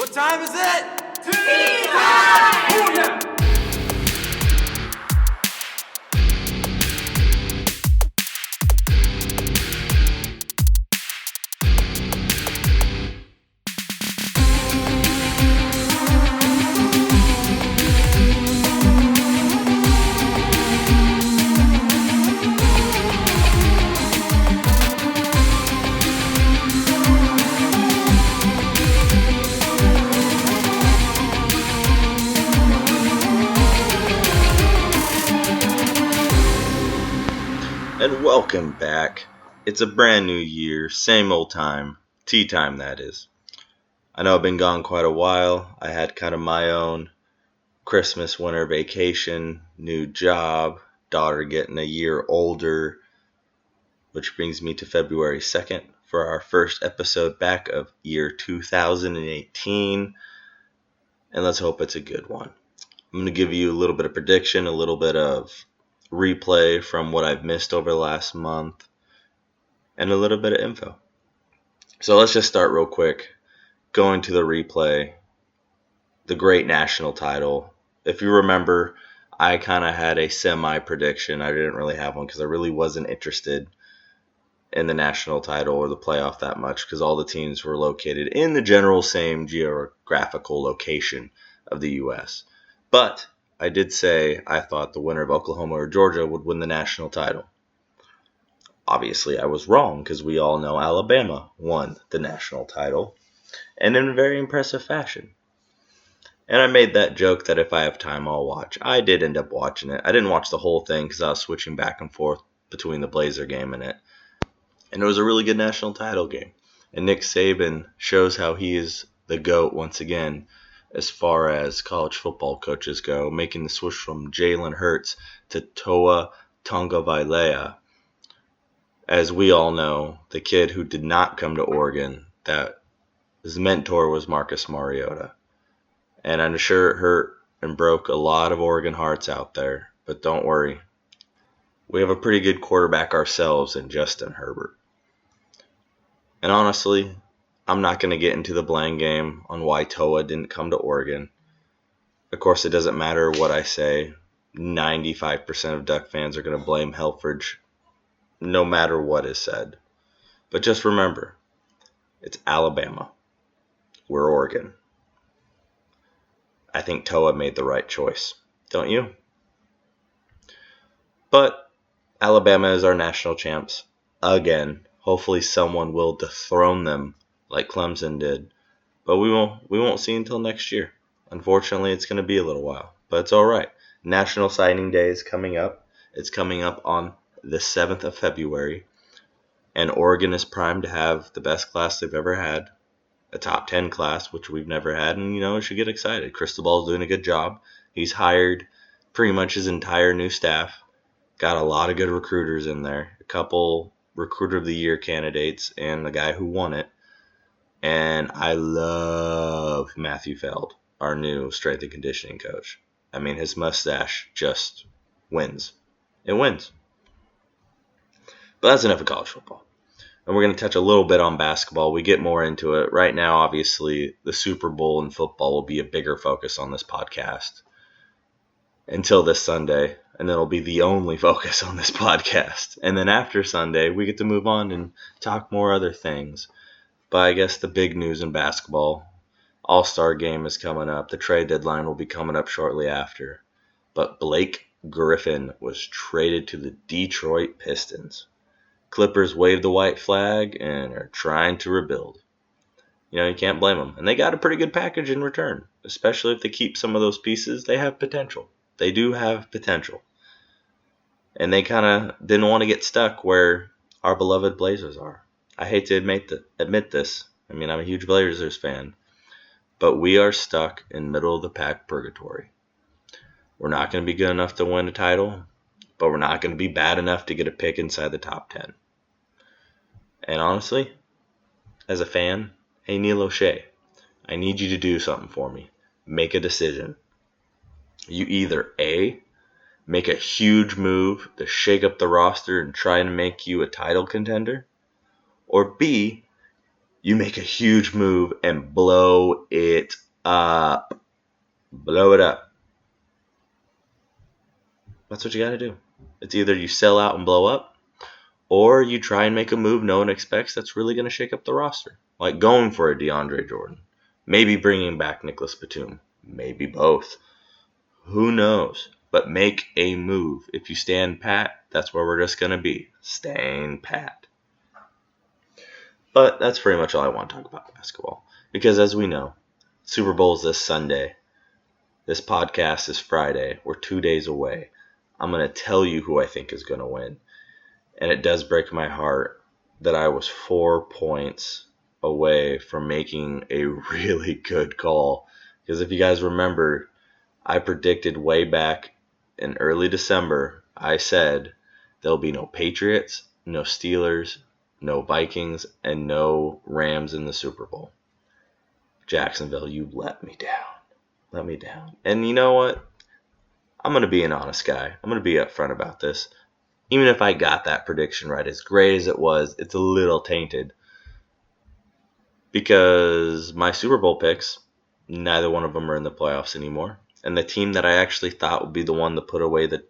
What time is it? Tea time! Oh, yeah. And welcome back. It's a brand new year, same old time, tea time that is. I know I've been gone quite a while. I had kind of my own Christmas, winter vacation, new job, daughter getting a year older, which brings me to February 2nd for our first episode back of year 2018. And let's hope it's a good one. I'm going to give you a little bit of prediction, a little bit of replay from what I've missed over the last month, and a little bit of info. So let's just start real quick. Going to the replay, the great national title. If you remember, I kind of had a semi-prediction. I didn't really have one because I really wasn't interested in the national title or the playoff that much because all the teams were located in the general same geographical location of the U.S. But I did say I thought the winner of Oklahoma or Georgia would win the national title. Obviously, I was wrong because we all know Alabama won the national title, and in a very impressive fashion. And I made that joke that if I have time, I'll watch. I did end up watching it. I didn't watch the whole thing because I was switching back and forth between the Blazer game and it. And it was a really good national title game. And Nick Saban shows how he is the GOAT once again as far as college football coaches go, making the switch from Jalen Hurts to Tua Tagovailoa. As we all know, the kid who did not come to Oregon, that his mentor was Marcus Mariota. And I'm sure it hurt and broke a lot of Oregon hearts out there, but don't worry. We have a pretty good quarterback ourselves in Justin Herbert. And honestly, I'm not going to get into the blame game on why Tua didn't come to Oregon. Of course, it doesn't matter what I say. 95% of Duck fans are going to blame Helfrich no matter what is said. But just remember, it's Alabama. We're Oregon. I think Tua made the right choice. Don't you? But Alabama is our national champs again. Hopefully someone will dethrone them like Clemson did. But we won't see until next year. Unfortunately, it's going to be a little while. But it's all right. National Signing Day is coming up. It's coming up on the 7th of February. And Oregon is primed to have the best class they've ever had. A top 10 class, which we've never had. And, you should get excited. Cristobal's doing a good job. He's hired pretty much his entire new staff. Got a lot of good recruiters in there. A couple Recruiter of the Year candidates and the guy who won it. And I love Matthew Feld, our new strength and conditioning coach. I mean, his mustache just wins. It wins. But that's enough of college football. And we're going to touch a little bit on basketball. We get more into it. Right now, obviously, the Super Bowl and football will be a bigger focus on this podcast until this Sunday. And it'll be the only focus on this podcast. And then after Sunday, we get to move on and talk more other things. But I guess the big news in basketball, All-Star game is coming up. The trade deadline will be coming up shortly after. But Blake Griffin was traded to the Detroit Pistons. Clippers waved the white flag and are trying to rebuild. You can't blame them. And they got a pretty good package in return. Especially if they keep some of those pieces, they have potential. They do have potential. And they kind of didn't want to get stuck where our beloved Blazers are. I hate to admit this. I mean, I'm a huge Blazers fan. But we are stuck in middle of the pack purgatory. We're not going to be good enough to win a title. But we're not going to be bad enough to get a pick inside the top 10. And honestly, as a fan, hey Neil O'Shea, I need you to do something for me. Make a decision. You either A, make a huge move to shake up the roster and try and make you a title contender, or B, You make a huge move and blow it up. Blow it up. That's what you got to do. It's either you sell out and blow up, or you try and make a move no one expects that's really going to shake up the roster. Like going for a DeAndre Jordan. Maybe bringing back Nicholas Batum. Maybe both. Who knows? But make a move. If you stand pat, that's where we're just going to be. Staying pat. But that's pretty much all I want to talk about basketball. Because as we know, Super Bowl is this Sunday. This podcast is Friday. We're 2 days away. I'm going to tell you who I think is going to win. And it does break my heart that I was 4 points away from making a really good call. Because if you guys remember, I predicted way back in early December, I said there'll be no Patriots, no Steelers, no Vikings, and no Rams in the Super Bowl. Jacksonville, you let me down. Let me down. And you know what? I'm going to be an honest guy. I'm going to be upfront about this. Even if I got that prediction right, as great as it was, it's a little tainted. Because my Super Bowl picks, neither one of them are in the playoffs anymore. And the team that I actually thought would be the one to put away the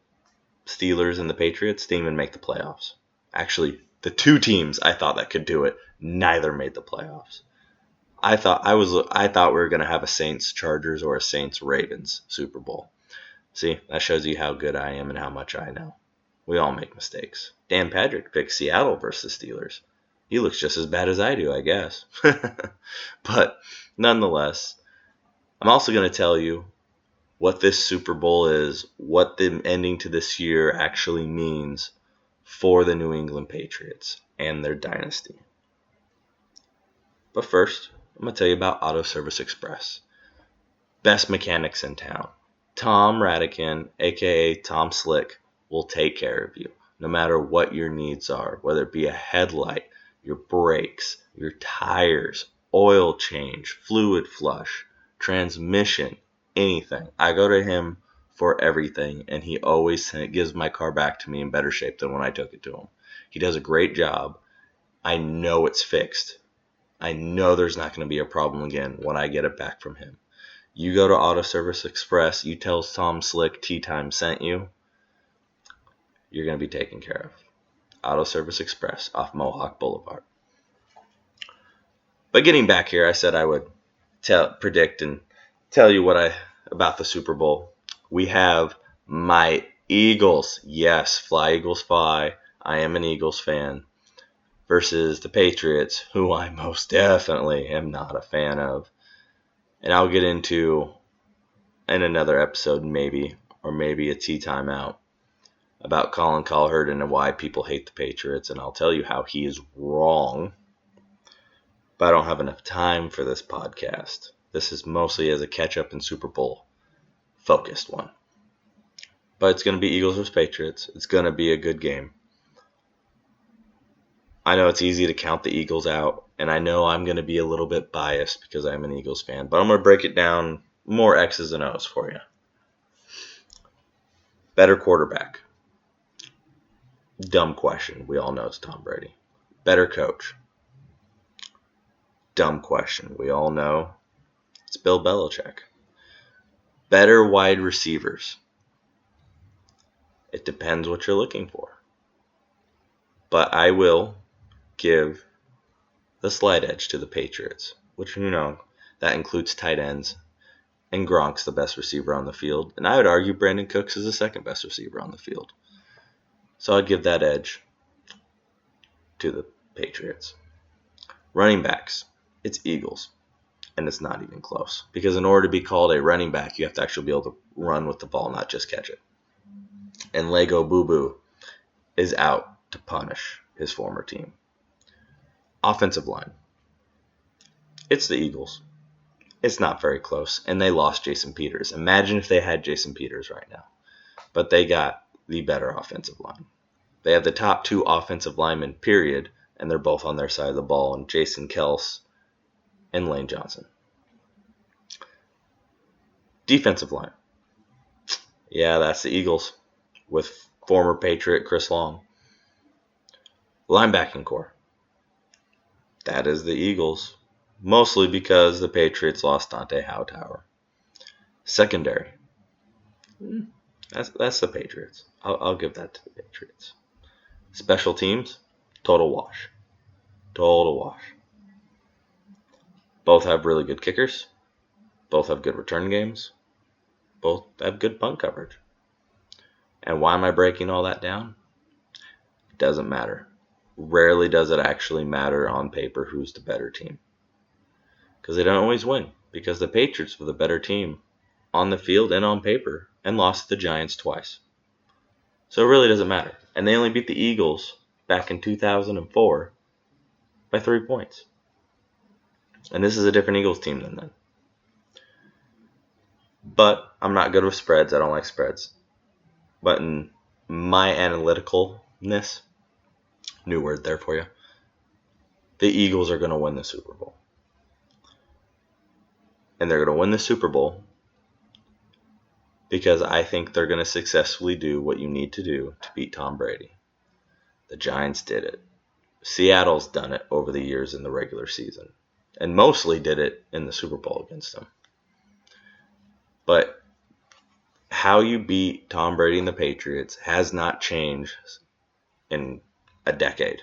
Steelers and the Patriots didn't even make the playoffs. Actually, the two teams I thought that could do it, neither made the playoffs. I thought we were going to have a Saints Chargers or a Saints Ravens Super Bowl. See, that shows you how good I am and how much I know. We all make mistakes. Dan Patrick picked Seattle versus Steelers. He looks just as bad as I do, I guess. But nonetheless, I'm also going to tell you what this Super Bowl is, what the ending to this year actually means for the New England Patriots and their dynasty. But first, I'm going to tell you about Auto Service Express. Best mechanics in town. Tom Radican, aka Tom Slick, will take care of you, no matter what your needs are, whether it be a headlight, your brakes, your tires, oil change, fluid flush, transmission, anything. I go to him for everything, and he always gives my car back to me in better shape than when I took it to him. He does a great job. I know it's fixed. I know there's not going to be a problem again when I get it back from him. You go to Auto Service Express, you tell Tom Slick Tea Time sent you, you're going to be taken care of. Auto Service Express off Mohawk Boulevard. But getting back here, I said I would predict and tell you about the Super Bowl. We have my Eagles. Yes, fly Eagles fly. I am an Eagles fan. Versus the Patriots, who I most definitely am not a fan of. And I'll get into in another episode maybe, or maybe a tea time out, about Colin Cowherd and why people hate the Patriots, and I'll tell you how he is wrong. But I don't have enough time for this podcast. This is mostly as a catch-up and Super Bowl focused one. But it's going to be Eagles versus Patriots. It's going to be a good game. I know it's easy to count the Eagles out, and I know I'm going to be a little bit biased because I'm an Eagles fan, but I'm going to break it down more X's and O's for you. Better quarterback. Dumb question. We all know it's Tom Brady. Better coach. Dumb question. We all know it's Bill Belichick. Better wide receivers. It depends what you're looking for. But I will give the slight edge to the Patriots, which, that includes tight ends. And Gronk's the best receiver on the field. And I would argue Brandon Cooks is the second best receiver on the field. So I'd give that edge to the Patriots. Running backs. It's Eagles. And it's not even close. Because in order to be called a running back, you have to actually be able to run with the ball, not just catch it. And Lego Boo Boo is out to punish his former team. Offensive line. It's the Eagles. It's not very close. And they lost Jason Peters. Imagine if they had Jason Peters right now. But they got the better offensive line. They have the top two offensive linemen, period. And they're both on their side of the ball. And Jason Kels and Lane Johnson. Defensive line. Yeah, that's the Eagles. With former Patriot Chris Long. Linebacking core. That is the Eagles. Mostly because the Patriots lost Dante Hightower. Secondary. That's the Patriots. I'll give that to the Patriots. Special teams, total wash. Total wash. Both have really good kickers. Both have good return games. Both have good punt coverage. And why am I breaking all that down? It doesn't matter. Rarely does it actually matter on paper who's the better team. Because they don't always win. Because the Patriots were the better team on the field and on paper and lost to the Giants twice. So it really doesn't matter. And they only beat the Eagles back in 2004 by 3 points. And this is a different Eagles team than then. But I'm not good with spreads. I don't like spreads. But in my analyticalness, new word there for you, the Eagles are going to win the Super Bowl. And they're going to win the Super Bowl because I think they're going to successfully do what you need to do to beat Tom Brady. The Giants did it. Seattle's done it over the years in the regular season. And mostly did it in the Super Bowl against them. But how you beat Tom Brady and the Patriots has not changed in a decade.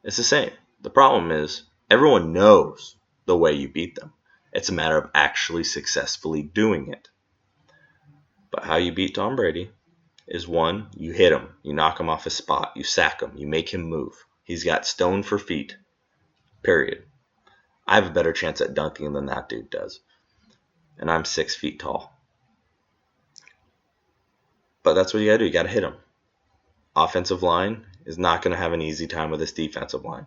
It's the same. The problem is everyone knows the way you beat them. It's a matter of actually successfully doing it. But how you beat Tom Brady is, one, you hit him. You knock him off his spot. You sack him. You make him move. He's got stone for feet. Period. I have a better chance at dunking than that dude does. And I'm 6 feet tall. But that's what you gotta do. You gotta hit him. Offensive line is not gonna have an easy time with this defensive line.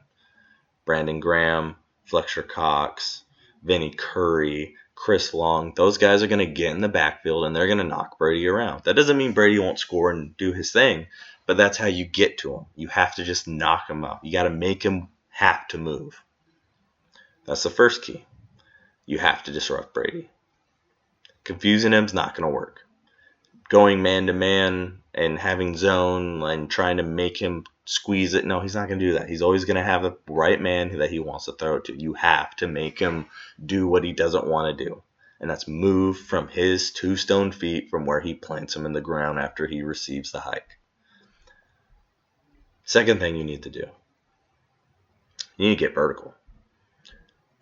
Brandon Graham, Fletcher Cox, Vinny Curry, Chris Long, those guys are going to get in the backfield and they're going to knock Brady around. That doesn't mean Brady won't score and do his thing, but that's how you get to him. You have to just knock him out. You got to make him have to move. That's the first key. You have to disrupt Brady. Confusing him is not going to work. Going man-to-man and having zone and trying to make him squeeze it, no, he's not going to do that. He's always going to have the right man that he wants to throw it to. You have to make him do what he doesn't want to do, and that's move from his 2 stone feet from where he plants him in the ground after he receives the hike. Second thing you need to do, you need to get vertical.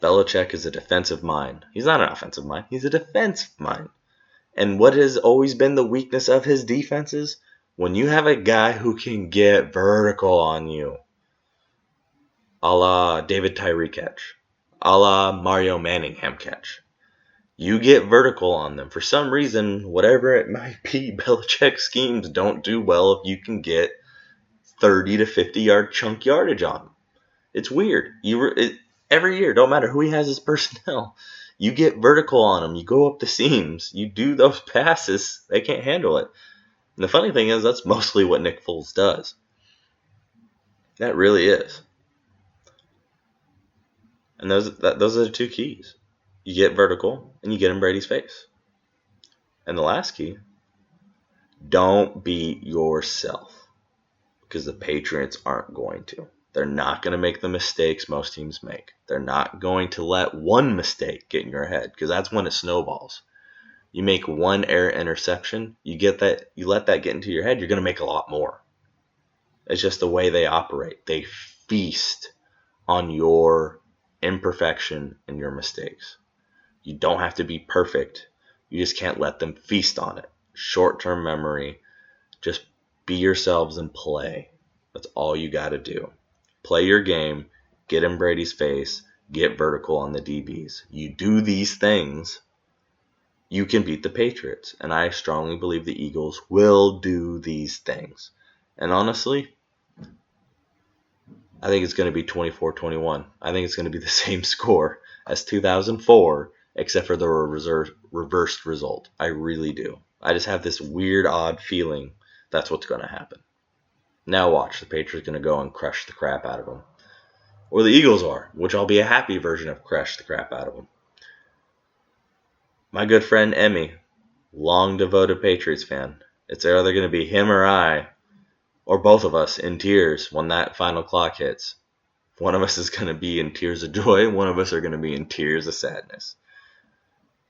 Belichick is a defensive mind. He's not an offensive mind. He's a defensive mind. And what has always been the weakness of his defenses? When you have a guy who can get vertical on you, a la David Tyree catch, a la Mario Manningham catch, you get vertical on them. For some reason, whatever it might be, Belichick schemes don't do well if you can get 30 to 50 yard chunk yardage on them. It's weird. Every year, don't matter who he has as personnel, you get vertical on them. You go up the seams. You do those passes. They can't handle it. And the funny thing is, that's mostly what Nick Foles does. That really is. And those are the 2 keys. You get vertical, and you get in Brady's face. And the last key, don't beat yourself. Because the Patriots aren't going to. They're not going to make the mistakes most teams make. They're not going to let one mistake get in your head, because that's when it snowballs. You make one error interception, you let that get into your head, you're going to make a lot more. It's just the way they operate. They feast on your imperfection and your mistakes. You don't have to be perfect. You just can't let them feast on it. Short-term memory. Just be yourselves and play. That's all you got to do. Play your game. Get in Brady's face. Get vertical on the DBs. You do these things, you can beat the Patriots. And I strongly believe the Eagles will do these things. And honestly, I think it's going to be 24-21. I think it's going to be the same score as 2004, except for the reversed result. I really do. I just have this weird, odd feeling that's what's going to happen. Now watch, the Patriots are going to go and crush the crap out of them. Or the Eagles are, which I'll be a happy version of crush the crap out of them. My good friend Emmy, long devoted Patriots fan. It's either going to be him or I, or both of us in tears when that final clock hits. One of us is going to be in tears of joy. One of us are going to be in tears of sadness.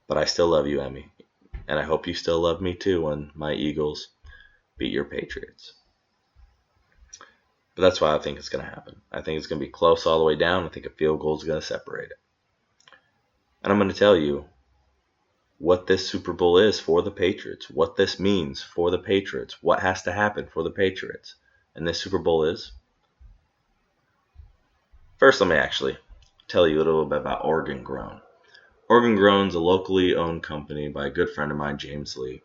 But I still love you, Emmy. And I hope you still love me too when my Eagles beat your Patriots. But that's why I think it's going to happen. I think it's going to be close all the way down. I think a field goal is going to separate it. And I'm going to tell you what this Super Bowl is for the Patriots, what this means for the Patriots, what has to happen for the Patriots. And this Super Bowl is. First, let me actually tell you a little bit about Oregon Grown. Oregon Grown is a locally owned company by a good friend of mine, James Lee.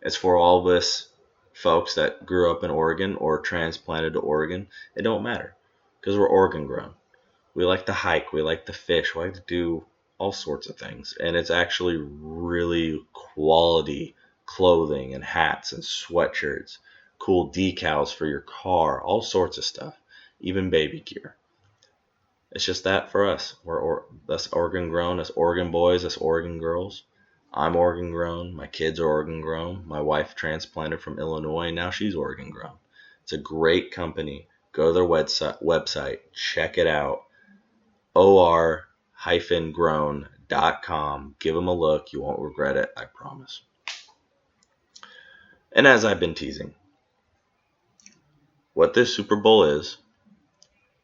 It's for all of us folks that grew up in Oregon or transplanted to Oregon. It don't matter because we're Oregon Grown. We like to hike. We like to fish. We like to do all sorts of things. And it's actually really quality clothing and hats and sweatshirts, cool decals for your car, all sorts of stuff, even baby gear. It's just that for us. That's Oregon Grown. That's Oregon boys. That's Oregon girls. I'm Oregon Grown. My kids are Oregon Grown. My wife transplanted from Illinois. Now she's Oregon Grown. It's a great company. Go to their website. Check it out. or-grown.com. Give them a look. You won't regret it. I promise. And as I've been teasing, what this Super Bowl is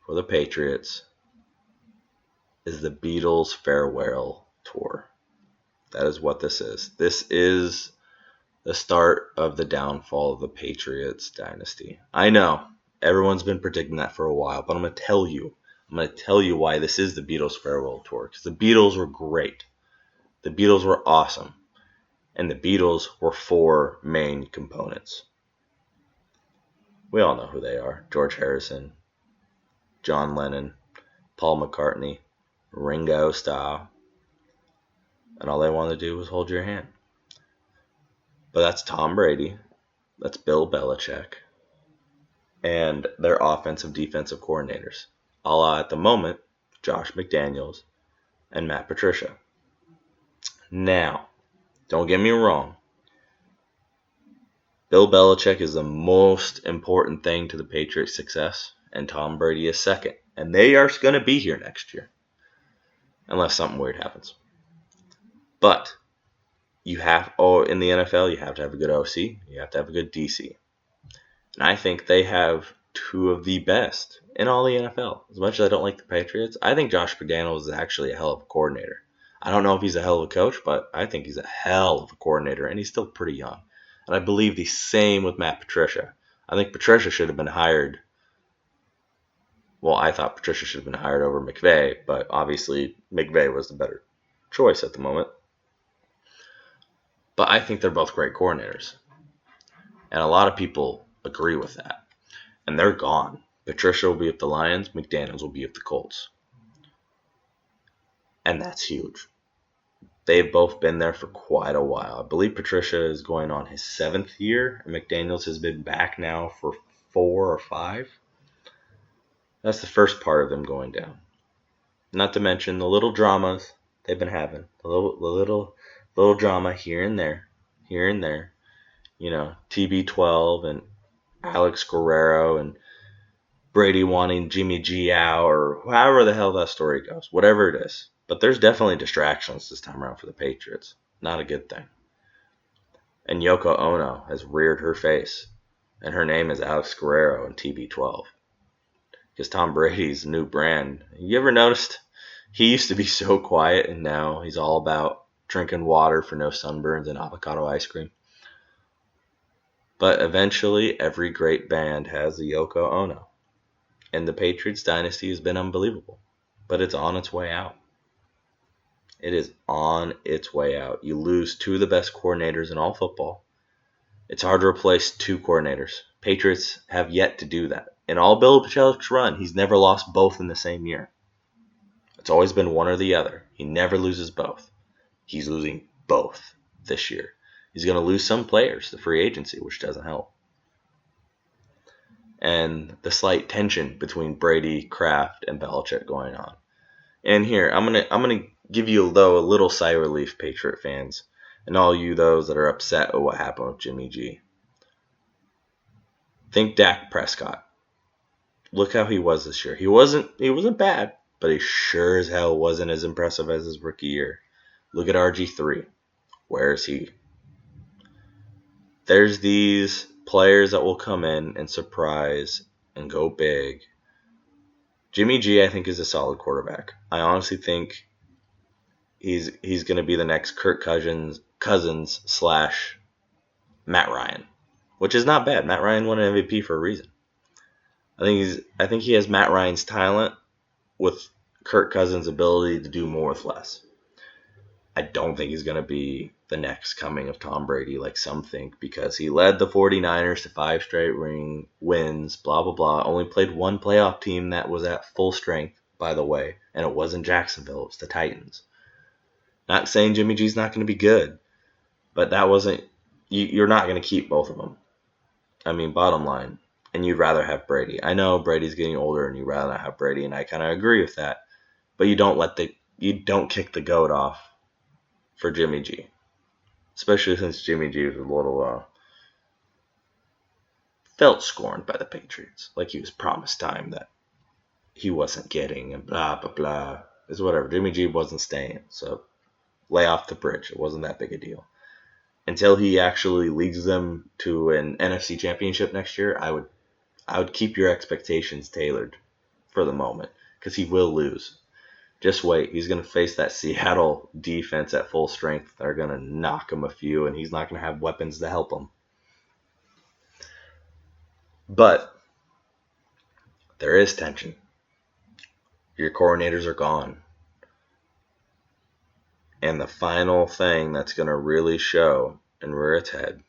for the Patriots is the Beatles farewell tour. That is what this is. This is the start of the downfall of the Patriots dynasty. I know everyone's been predicting that for a while, but I'm going to tell you why this is the Beatles farewell tour. Because the Beatles were great. The Beatles were awesome. And the Beatles were 4 main components. We all know who they are. George Harrison, John Lennon, Paul McCartney, Ringo Starr, and all they wanted to do was hold your hand. But that's Tom Brady, that's Bill Belichick, and their offensive defensive coordinators. A la at the moment, Josh McDaniels and Matt Patricia. Now, don't get me wrong. Bill Belichick is the most important thing to the Patriots' success, and Tom Brady is second. And they are going to be here next year. Unless something weird happens. But in the NFL, you have to have a good OC. You have to have a good DC. And I think they have 2 of the best in all the NFL. As much as I don't like the Patriots, I think Josh McDaniels is actually a hell of a coordinator. I don't know if he's a hell of a coach, but I think he's a hell of a coordinator, and he's still pretty young. And I believe the same with Matt Patricia. I think Patricia should have been hired. Well, I thought Patricia should have been hired over McVay, but obviously McVay was the better choice at the moment. But I think they're both great coordinators. And a lot of people agree with that. And they're gone. Patricia will be with the Lions. McDaniels will be with the Colts. And that's huge. They've both been there for quite a while. I believe Patricia is going on his 7th year. And McDaniels has been back now for 4 or 5. That's the first part of them going down. Not to mention the little dramas they've been having. The little drama here and there. You know, TB12 and Alex Guerrero and Brady wanting Jimmy G out or however the hell that story goes. Whatever it is. But there's definitely distractions this time around for the Patriots. Not a good thing. And Yoko Ono has reared her face. And her name is Alex Guerrero and TB12. Because Tom Brady's new brand. You ever noticed he used to be so quiet and now he's all about drinking water for no sunburns and avocado ice cream? But eventually every great band has a Yoko Ono. And the Patriots dynasty has been unbelievable. But it's on its way out. It is on its way out. You lose 2 of the best coordinators in all football. It's hard to replace 2 coordinators. Patriots have yet to do that. In all Bill Belichick's run, he's never lost both in the same year. It's always been one or the other. He never loses both. He's losing both this year. He's going to lose some players, the free agency, which doesn't help. And the slight tension between Brady, Kraft, and Belichick going on. And here, I'm gonna give you though a little sigh of relief, Patriot fans, and all you those that are upset at what happened with Jimmy G. Think Dak Prescott. look how he was this year. He wasn't bad, but he sure as hell wasn't as impressive as his rookie year. Look at RG3. Where is he? There's these players that will come in and surprise and go big. Jimmy G, I think, is a solid quarterback. I honestly think he's going to be the next Kirk Cousins / Matt Ryan, which is not bad. Matt Ryan won an MVP for a reason. I think he has Matt Ryan's talent with Kirk Cousins' ability to do more with less. I don't think he's going to be the next coming of Tom Brady like some think, because he led the 49ers to 5 straight wins, blah, blah, blah. Only played one playoff team that was at full strength, by the way, and it wasn't Jacksonville. It was the Titans. Not saying Jimmy G's not going to be good, but that wasn't – you're not going to keep both of them. I mean, bottom line, and you'd rather have Brady. I know Brady's getting older and you'd rather not have Brady, and I kind of agree with that, but you don't kick the goat off for Jimmy G, especially since Jimmy G was a little felt scorned by the Patriots, like he was promised time that he wasn't getting, and blah blah blah. It's whatever. Jimmy G wasn't staying, so lay off the bridge. It wasn't that big a deal until he actually leads them to an NFC Championship next year. I would keep your expectations tailored for the moment, because he will lose. Just wait. He's going to face that Seattle defense at full strength. They're going to knock him a few, and he's not going to have weapons to help him. But there is tension. Your coordinators are gone. And the final thing that's going to really show and rear its head,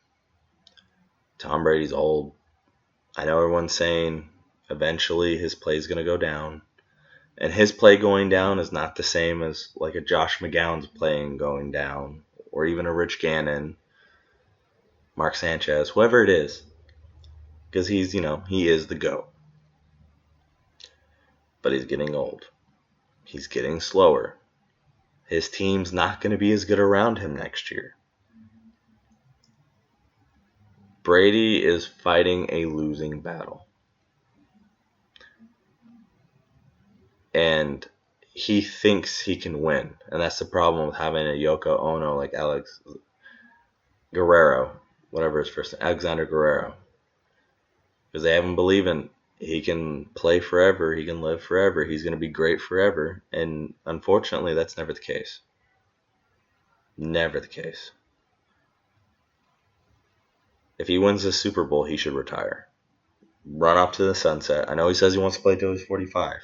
Tom Brady's old. I know everyone's saying eventually his play's going to go down. And his play going down is not the same as like a Josh McGowan's playing going down, or even a Rich Gannon, Mark Sanchez, whoever it is. Because he is the GOAT. But he's getting old. He's getting slower. His team's not going to be as good around him next year. Brady is fighting a losing battle. And he thinks he can win. And that's the problem with having a Yoko Ono like Alex Guerrero, whatever his first name, Alexander Guerrero. Because they have him believing he can play forever, he can live forever, he's going to be great forever. And unfortunately, that's never the case. Never the case. If he wins the Super Bowl, he should retire. Run off to the sunset. I know he says he wants to play till he's 45.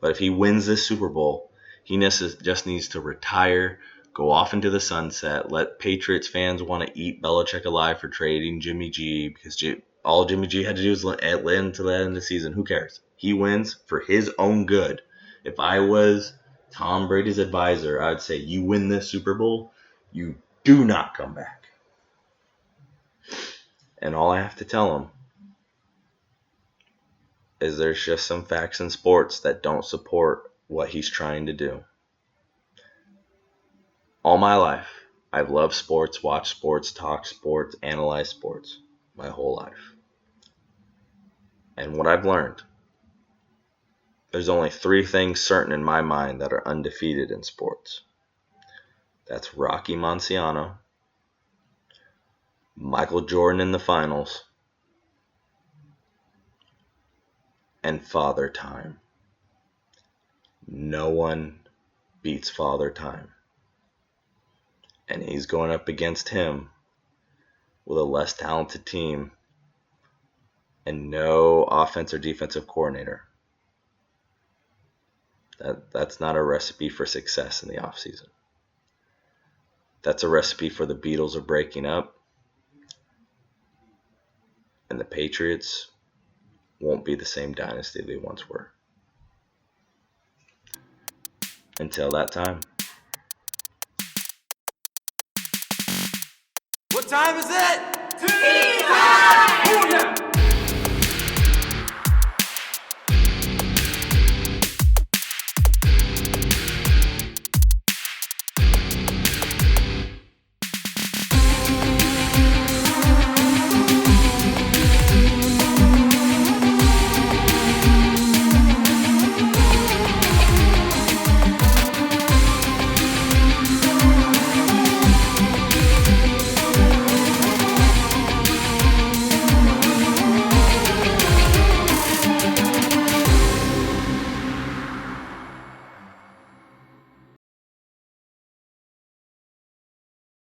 But if he wins this Super Bowl, he just needs to retire, go off into the sunset, let Patriots fans want to eat Belichick alive for trading Jimmy G, because all Jimmy G had to do was land to the end of the season. Who cares? He wins for his own good. If I was Tom Brady's advisor, I'd say, you win this Super Bowl, you do not come back. And all I have to tell him is there's just some facts in sports that don't support what he's trying to do. All my life, I've loved sports, watched sports, talked sports, analyzed sports my whole life. And what I've learned, there's only 3 things certain in my mind that are undefeated in sports. That's Rocky Marciano, Michael Jordan in the finals, and Father Time. No one beats Father Time. And he's going up against him with a less talented team and no offense or defensive coordinator. That's not a recipe for success in the offseason. That's a recipe for the Beatles are breaking up, and the Patriots won't be the same dynasty they once were. Until that time. What time is it? Tea time!